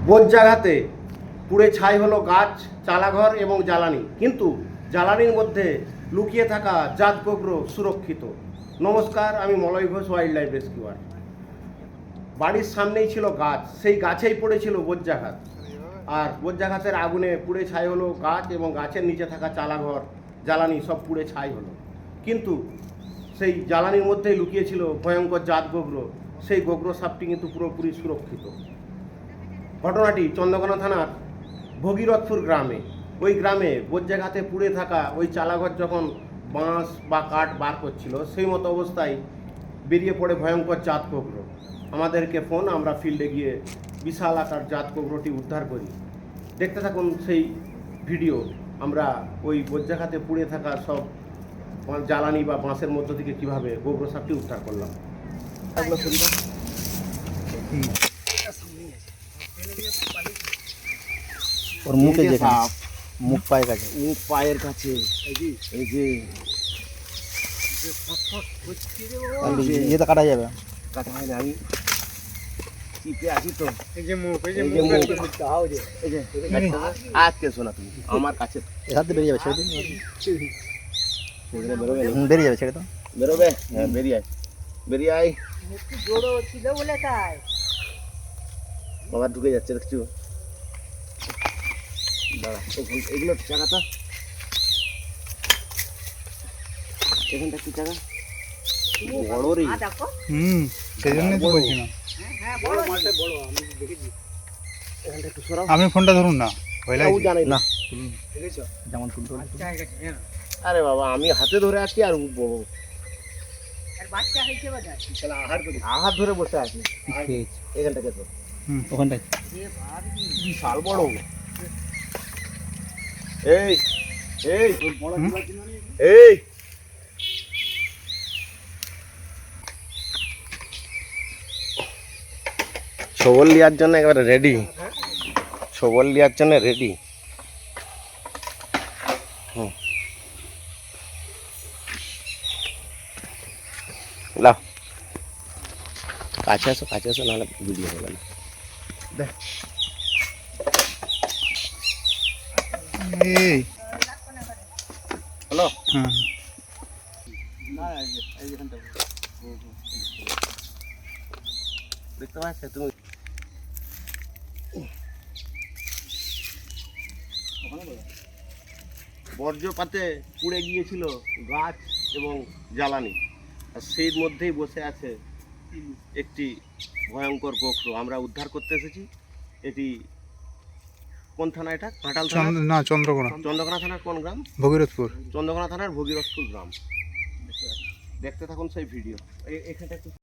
বোঝ জায়গাতে পুড়ে ছাই হলো গাছ, চালাঘর এবং জ্বালানি, কিন্তু জ্বালানির মধ্যে লুকিয়ে থাকা জাত গোগ্র সুরক্ষিত। নমস্কার, আমি Malay Ghosh, wild life rescuer. বাড়ির সামনেই ছিল গাছ, সেই গাছেই পড়েছিল বজ্রাঘাত, আর বজ্রাঘাতের আগুনে পুড়ে ছাই হলো গাছ এবং গাছের নিচে থাকা চালাঘর, জ্বালানি সব পুড়ে ছাই হলো। কিন্তু সেই জ্বালানির মধ্যেই লুকিয়েছিল ভয়ঙ্কর জাত গোগ্র, সেই গোগ্র সাপটি কিন্তু পুরোপুরি সুরক্ষিত। ঘটনাটি চন্দ্রকোনা থানার ভগীরথপুর গ্রামে। ওই গ্রামে বজ্রাঘাতে পুড়ে থাকা ওই চালাঘর যখন বাঁশ বা কাঠ বার করছিল, সেই মতো অবস্থায় বেরিয়ে পড়ে ভয়ঙ্কর জাত গোগ্র। আমাদেরকে ফোন, আমরা ফিল্ডে গিয়ে বিশাল আকার জাত গোগ্রটি উদ্ধার করি। দেখতে থাকুন সেই ভিডিও। আমরা ওই বজ্রাঘাতে পুড়ে থাকা সব জ্বালানি বা বাঁশের মধ্য থেকে কীভাবে গোগ্র সাপটি উদ্ধার করলাম। ওর মুখে যে মুখ পায়ের কাছে, মুখ পায়ের কাছে, এই যে ইয়েতে কাটা যাবে, কাটা হয় না, আমি চিপে আছি তো। এই যে মুখ, এই যে এই যে মুখ, এই যে আজকে শোনা তুমি আমার কাছে হাতে বেরিয়ে যাবে, ছেড়ে দিন। বেরোবে, বেরিয়ে যাবে, ছেড়ে দাও। বেরোবে, হ্যাঁ বেরিয়ে আয়, বেরিয়ে আয়। একটু জোড়ো ছিল বলে তাই। বাবা ঢুকে যাচ্ছে, দেখছো? দাঁড়া, এগুলো চাকাটা এখানটা কি চাকা বড় রে। দেখো, সেই জন্যই তো বলছি না। হ্যাঁ বড় বড় আমি দেখেছি। এখানটা একটু সরাও। আমি ফোনটা ধরুন না, ভয় ও লাগছে। জানে না। দেখেছো? যেমন তুলতে হবে। আরে বাবা, আমি হাতে ধরে আছি আর আর বাচ্চা হয়েছে বোধহয়। শালা আহার করি। হাত ধরে বসে আছি। খেয়েছি। এখানটাকে তো ওখানটায় এ ভাবি, বিশাল বড়। এই এই এই ছবল লিয়ার জন্য একেবারে রেডি, ছবল লিয়ার জন্য রেডি। লাও, কাছে আসো, নাহলে ভিডিও হবে না। এই হ্যালো, হ্যাঁ, দেখতে পাচ্ছ তুমি? বর্জ্যপাতে পুড়ে গিয়েছিল গাছ এবং জ্বালানি, আর সেই মধ্যেই বসে আছে একটি ভয়ঙ্কর গোখরো। আমরা উদ্ধার করতে এসেছি। এটি কোন থানা? এটা ঘাটাল থানা না, চন্দ্রকোনা, চন্দ্রকোনা থানার কোন গ্রাম? ভগীরথপুর। চন্দ্রকোনা থানার ভগীরথপুর গ্রাম। দেখতে থাকুন সেই ভিডিও। এখানটা একটু